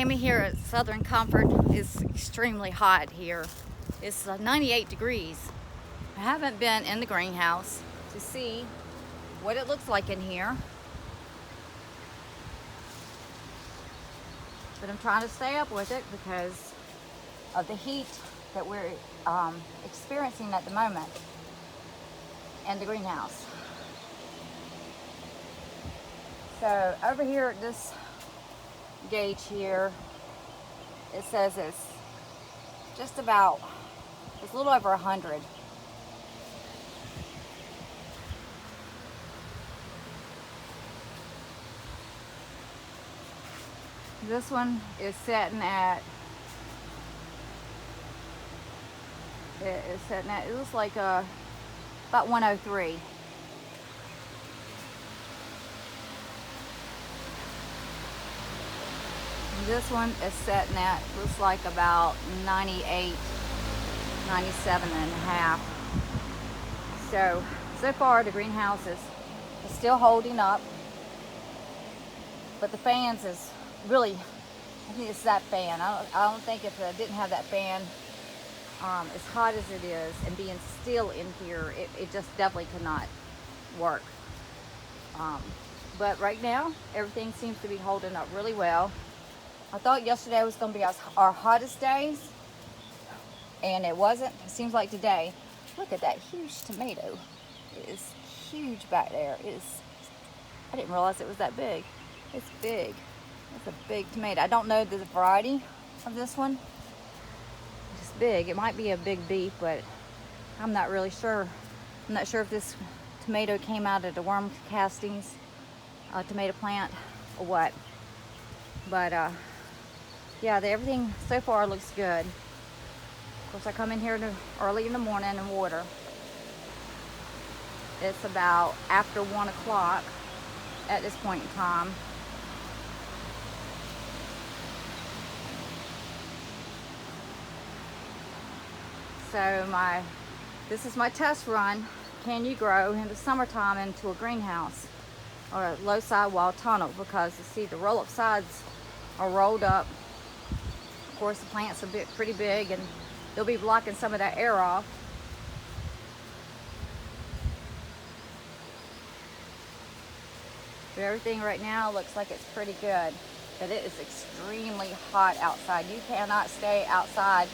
came in here at Southern Comfort. It's extremely hot here. It's 98 degrees. I haven't been in the greenhouse to see what it looks like in here, but I'm trying to stay up with it because of the heat that we're experiencing at the moment in the greenhouse. So over here at this gauge here, it says it's just about, it's a little over 100. This one is sitting at, it looks like about 103. This one is sitting at, looks like about 98, 97 and a half. So far the greenhouse is still holding up, but the fans is really, I think it's that fan. I don't think if I didn't have that fan, as hot as it is and being still in here, it just definitely could not work. But right now, everything seems to be holding up really well. I thought yesterday was going to be our hottest days, and it wasn't. It seems like today, look at that huge tomato. It is huge back there. I didn't realize it was that big. It's big. It's a big tomato. I don't know the variety of this one. It's big. It might be a big beef, but I'm not really sure. I'm not sure if this tomato came out of the worm castings tomato plant or what. But yeah, everything so far looks good. Of course, I come in here early in the morning and water. It's about after 1 o'clock at this point in time. So this is my test run. Can you grow in the summertime into a greenhouse or a low sidewall tunnel? Because you see the roll-up sides are rolled up. Of course, the plants are pretty big, and they'll be blocking some of that air off. But everything right now looks like it's pretty good. But it is extremely hot outside. You cannot stay outside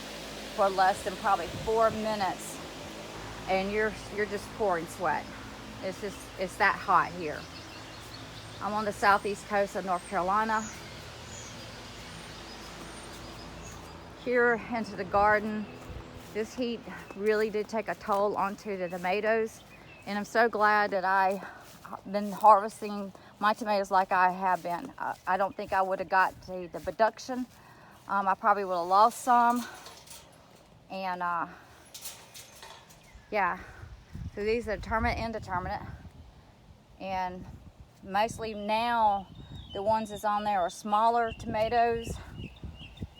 for less than probably 4 minutes, and you're just pouring sweat. It's that hot here. I'm on the southeast coast of North Carolina. Here into the garden, this heat really did take a toll onto the tomatoes, and I'm so glad that I've been harvesting my tomatoes like I have been. I don't think I would have got to the production. I probably would have lost some, and yeah, so these are determinate, indeterminate, and mostly now the ones that's on there are smaller tomatoes,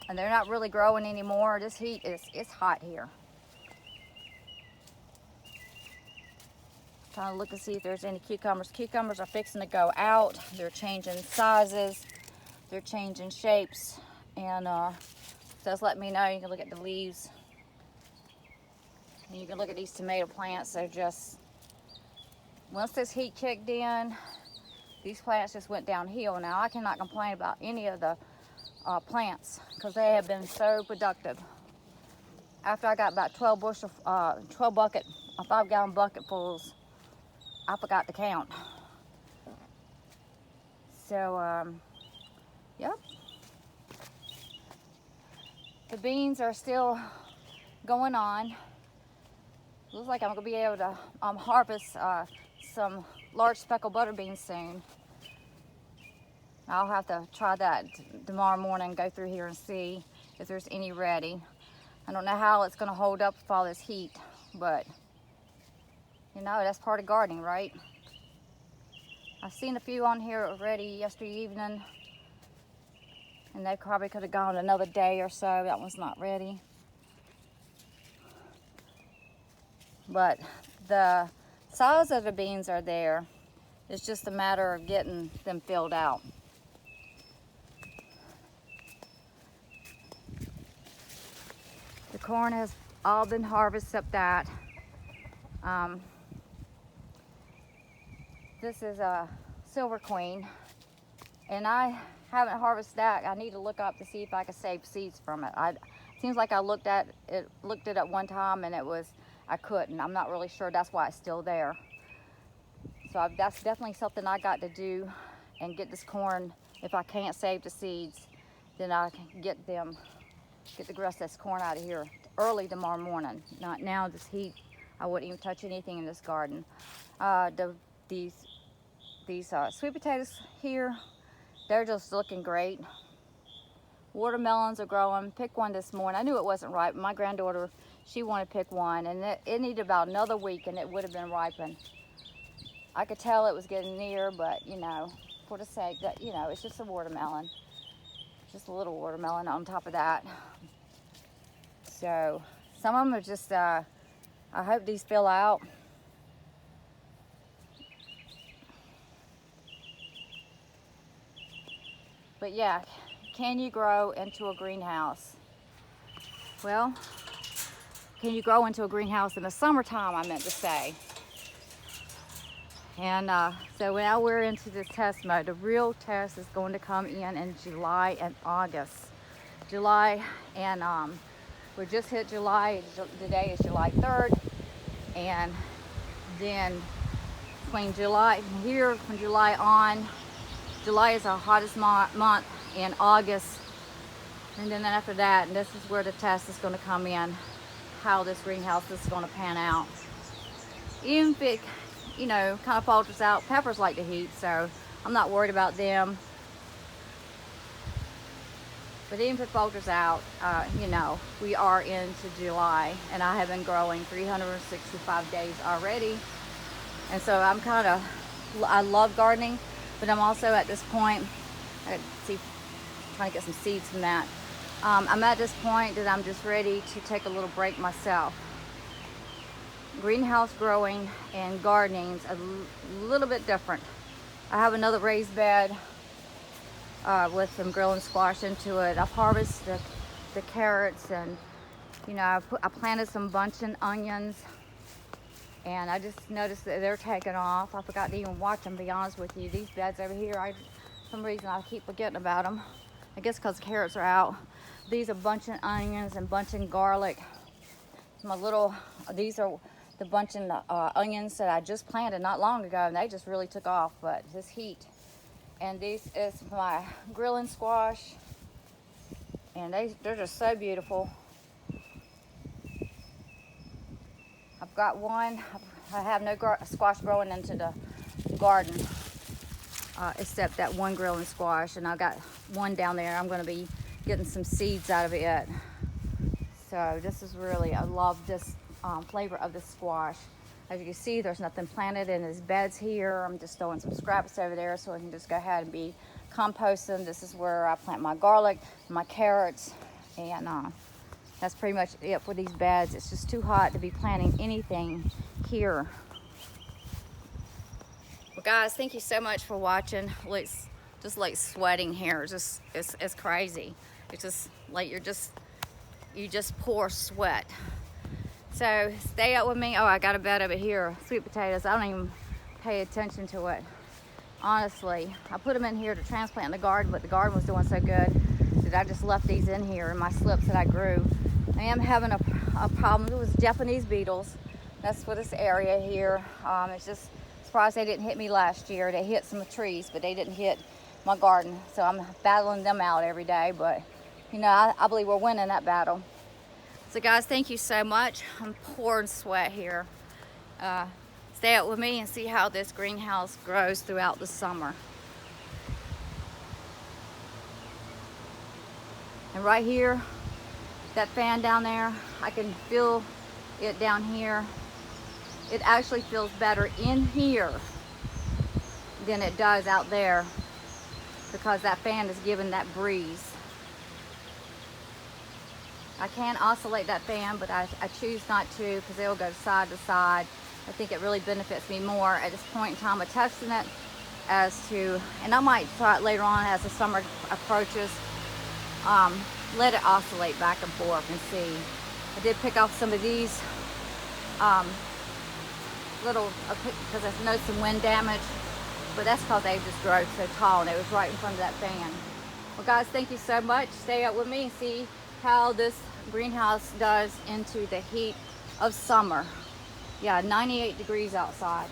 and they're not really growing anymore. This heat it's hot here. Trying to look and see if there's any cucumbers. Cucumbers are fixing to go out. They're changing sizes, they're changing shapes, and just let me know. You can look at the leaves, and you can look at these tomato plants. They're just, once this heat kicked in, these plants just went downhill. Now I cannot complain about any of the plants because they have been so productive. After I got about 12 5-gallon bucketfuls, I forgot to count. So yep, the beans are still going on. Looks like I'm gonna be able to harvest some large speckled butter beans soon. I'll have to try that tomorrow morning, go through here and see if there's any ready. I don't know how it's gonna hold up with all this heat, but you know, that's part of gardening, right? I've seen a few on here already yesterday evening, and they probably could have gone another day or so. That one's not ready. But the size of the beans are there. It's just a matter of getting them filled out. corn has all been harvested except that. This is a Silver Queen, and I haven't harvested that. I need to look up to see if I can save seeds from it. It seems like I looked it up one time and I couldn't. I'm not really sure. That's why it's still there. So that's definitely something I got to do and get this corn. If I can't save the seeds, then I can get the rest of this corn out of here early tomorrow morning. Not now, this heat, I wouldn't even touch anything in this garden. These sweet potatoes here, they're just looking great. Watermelons are growing. Picked one this morning. I knew it wasn't ripe. My granddaughter, she wanted to pick one, and it needed about another week and it would have been ripened. I could tell it was getting near, but you know, for the sake that, you know, it's just a watermelon. Just a little watermelon on top of that. So some of them are just, I hope these fill out. But yeah, can you grow into a greenhouse? Well, can you grow into a greenhouse in the summertime, I meant to say. And so now we're into this test mode. The real test is going to come in July and August. July, and we just hit July. Today is July 3rd. And then between July, here from July on, July is our hottest month, and August. And then after that, and this is where the test is going to come in, how this greenhouse is going to pan out. Even if it, you know, kind of falters out, peppers like the heat, so I'm not worried about them. But even if it falters out, you know, we are into July, and I have been growing 365 days already. And so I'm kind of, I love gardening, but I'm also at this point, trying to get some seeds from that. I'm at this point that I'm just ready to take a little break myself. Greenhouse growing and gardening is a little bit different. I have another raised bed with some grilling squash into it. I've harvested the carrots, and you know, I planted some bunching onions, and I just noticed that they're taking off. I forgot to even watch them, to be honest with you. These beds over here, for some reason I keep forgetting about them. I guess because the carrots are out. These are bunching onions and bunching garlic. These are the bunching onions that I just planted not long ago, and they just really took off, but this heat. And this is my grilling squash, and they're just so beautiful. I've got one. I have no squash growing into the garden, except that one grilling squash, and I've got one down there. I'm going to be getting some seeds out of it. So this is really, I love this flavor of the squash. As you can see, there's nothing planted in his beds here. I'm just throwing some scraps over there so I can just go ahead and be composting. This is where I plant my garlic, my carrots, and that's pretty much it for these beds. It's just too hot to be planting anything here. Well, guys, thank you so much for watching. It's just like sweating here. It's crazy. It's just like you just pour sweat. So stay up with me. Oh, I got a bed over here, sweet potatoes. I don't even pay attention to it, honestly. I put them in here to transplant in the garden, but the garden was doing so good that I just left these in here in my slips that I grew. I am having a problem. It was Japanese beetles. That's for this area here. It's just surprised they didn't hit me last year. They hit some trees, but they didn't hit my garden. So I'm battling them out every day, but you know, I believe we're winning that battle. So guys, thank you so much. I'm pouring sweat here. Stay out with me and see how this greenhouse grows throughout the summer. And right here, that fan down there, I can feel it down here. It actually feels better in here than it does out there, because that fan is giving that breeze. I can oscillate that fan, but I choose not to, because it will go side to side. I think it really benefits me more at this point in time of testing it, as to, and I might try it later on as the summer approaches, let it oscillate back and forth and see. I did pick off some of these little, because I noticed some wind damage, but that's because they just grow so tall and it was right in front of that fan. Well guys, thank you so much. Stay up with me and see how this greenhouse does into the heat of summer. Yeah, 98 degrees outside.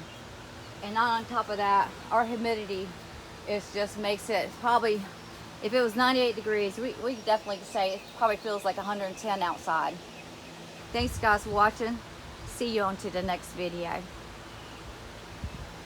And on top of that, our humidity just makes it probably, if it was 98 degrees, we could definitely say it probably feels like 110 outside. Thanks guys for watching. See you on to the next video.